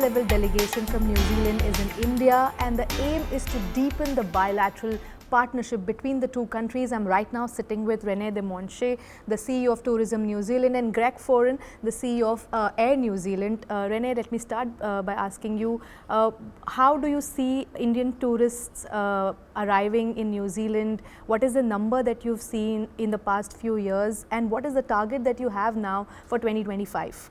high-level delegation from New Zealand is in India, and the aim is to deepen the bilateral partnership between the two countries. I'm right now sitting with Rene de Monchy, the CEO of Tourism New Zealand, and Greg Foran, the CEO of Air New Zealand. Rene, let me start by asking you, how do you see Indian tourists arriving in New Zealand? What is the number that you've seen in the past few years, and what is the target that you have now for 2025?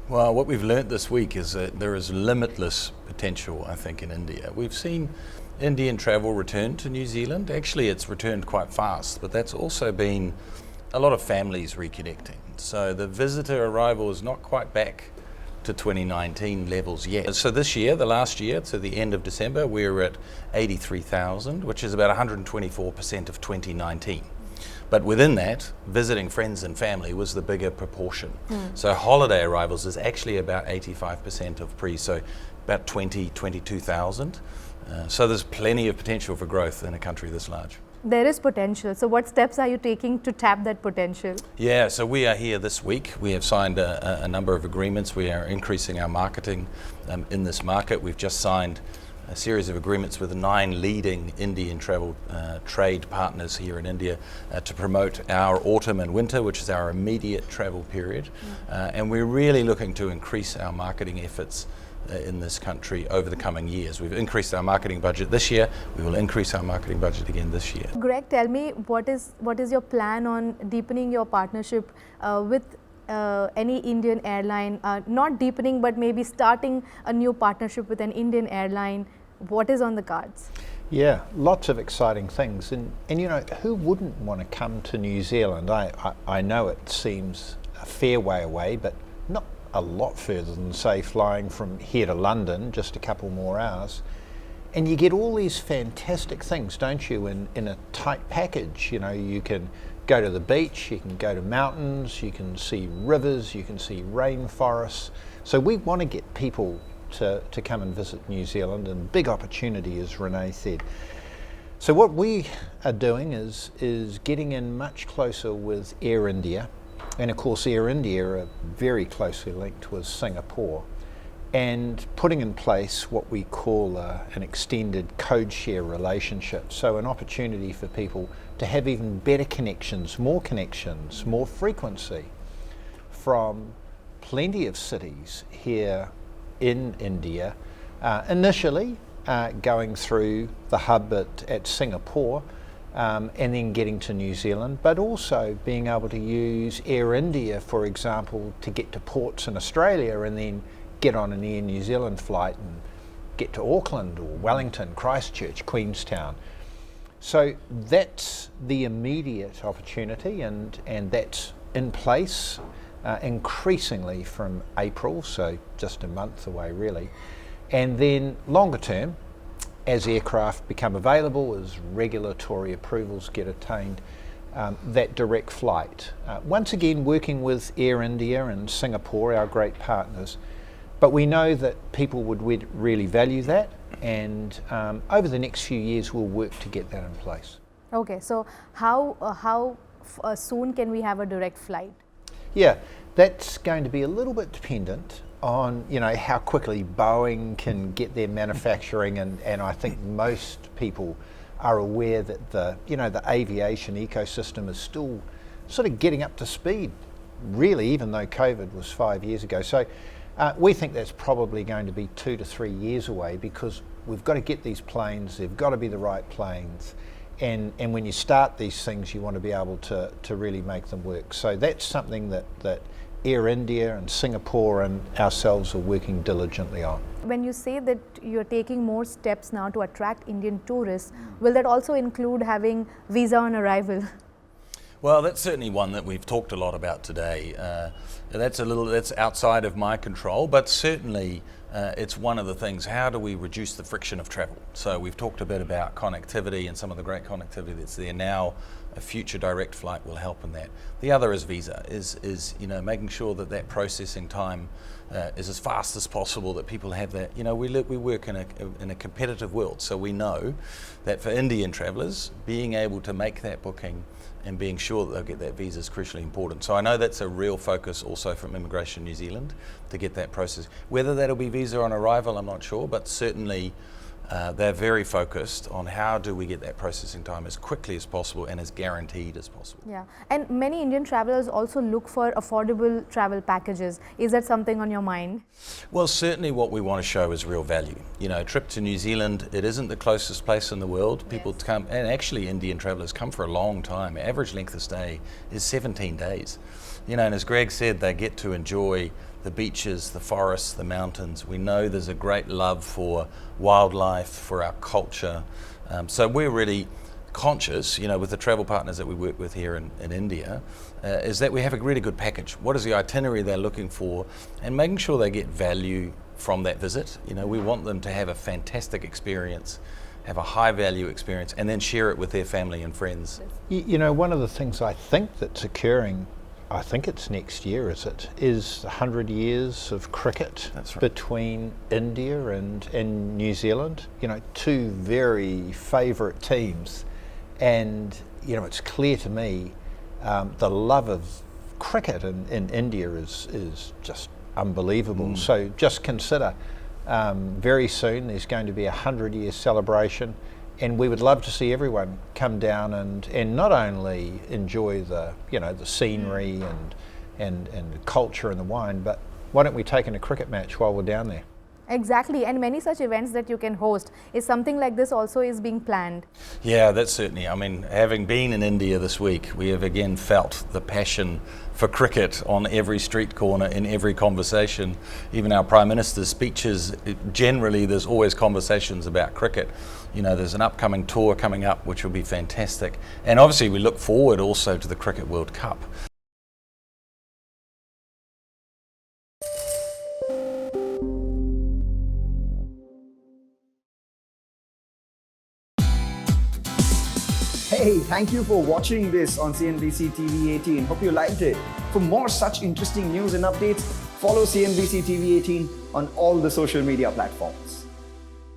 Well, what we've learnt this week is that there is limitless potential, I think, in India. We've seen Indian travel return to New Zealand. Actually, it's returned quite fast, but that's also been a lot of families reconnecting. So the visitor arrival is not quite back to 2019 levels yet. So this year, the last year, to the end of December, we were at 83,000, which is about 124% of 2019. But within that, visiting friends and family was the bigger proportion. So holiday arrivals is actually about 85% of so about 22,000. So there's plenty of potential for growth in a country this large. There is potential. So what steps are you taking to tap that potential? Yeah, so we are here this week. We have signed a number of agreements. We are increasing our marketing in this market. We've just signed a series of agreements with 9 leading Indian travel trade partners here in India to promote our autumn and winter, which is our immediate travel period. And we're really looking to increase our marketing efforts in this country over the coming years. We've increased our marketing budget this year. We will increase our marketing budget again this year. Greg, tell me, what is your plan on deepening your partnership with any Indian airline? Not deepening, but maybe starting a new partnership with an Indian airline. What is on the cards? Yeah, lots of exciting things. And you know, who wouldn't want to come to New Zealand? I know it seems a fair way away, but not a lot further than, say, flying from here to London, just a couple more hours. And you get all these fantastic things, don't you, in a tight package. You know, you can go to the beach, you can go to mountains, you can see rivers, you can see rainforests. So we want to get people to come and visit New Zealand, and big opportunity, as Rene said. So what we are doing is getting in much closer with Air India. And of course, Air India are very closely linked with Singapore, and putting in place what we call an extended code share relationship. So an opportunity for people to have even better connections, more frequency from plenty of cities here in India. Initially going through the hub at Singapore, and then getting to New Zealand, but also being able to use Air India, for example, to get to ports in Australia and then get on an Air New Zealand flight and get to Auckland or Wellington, Christchurch, Queenstown. So that's the immediate opportunity, and that's in place increasingly from April, so just a month away really. And then longer term, as aircraft become available, as regulatory approvals get attained, that direct flight. Once again, working with Air India and Singapore, our great partners, but we know that people would really value that, and over the next few years we'll work to get that in place. Okay, so how soon can we have a direct flight? Yeah, that's going to be a little bit dependent on, you know, how quickly Boeing can get their manufacturing, and I think most people are aware that the aviation ecosystem is still sort of getting up to speed, really, even though COVID was 5 years ago. So we think that's probably going to be 2 to 3 years away, because we've got to get these planes, they've got to be the right planes, and when you start these things you want to be able to really make them work. So that's something that Air India and Singapore and ourselves are working diligently on. When you say that you're taking more steps now to attract Indian tourists, will that also include having visa on arrival? Well, that's certainly one that we've talked a lot about today. That's outside of my control, but certainly it's one of the things. How do we reduce the friction of travel? So we've talked a bit about connectivity and some of the great connectivity that's there now. A future direct flight will help in that. The other is visa, is making sure that processing time is as fast as possible, that people have that. We work in a competitive world, so we know that for Indian travellers, being able to make that booking and being sure that they'll get that visa is crucially important. So I know that's a real focus also from Immigration New Zealand, to get that process. Whether that'll be visa visa on arrival, I'm not sure, but certainly they're very focused on how do we get that processing time as quickly as possible and as guaranteed as possible. Yeah, and many Indian travelers also look for affordable travel packages. Is that something on your mind? Well, certainly what we want to show is real value. You know, a trip to New Zealand, it isn't the closest place in the world. People come, and actually Indian travelers come for a long time. Average length of stay is 17 days. You know, and as Greg said, they get to enjoy the beaches, the forests, the mountains. We know there's a great love for wildlife, for our culture. So we're really conscious, you know, with the travel partners that we work with here in India, is that we have a really good package. What is the itinerary they're looking for, and making sure they get value from that visit. You know, we want them to have a fantastic experience, have a high value experience, and then share it with their family and friends. You know, one of the things I think that's occurring, I think it's next year, is 100 years of cricket. That's right. Between India and New Zealand. You know, two very favourite teams. And, you know, it's clear to me the love of cricket in India is just unbelievable. So just consider, very soon there's going to be a 100-year celebration. And we would love to see everyone come down and not only enjoy the scenery and the culture and the wine, but why don't we take in a cricket match while we're down there? Exactly, and many such events that you can host. Is something like this also is being planned? Yeah, that's certainly. I mean, having been in India this week, we have again felt the passion for cricket on every street corner, in every conversation. Even our Prime Minister's speeches, generally there's always conversations about cricket. You know, there's an upcoming tour coming up which will be fantastic. And obviously we look forward also to the Cricket World Cup. Hey, thank you for watching this on CNBC TV18. Hope you liked it. For more such interesting news and updates, follow CNBC TV18 on all the social media platforms.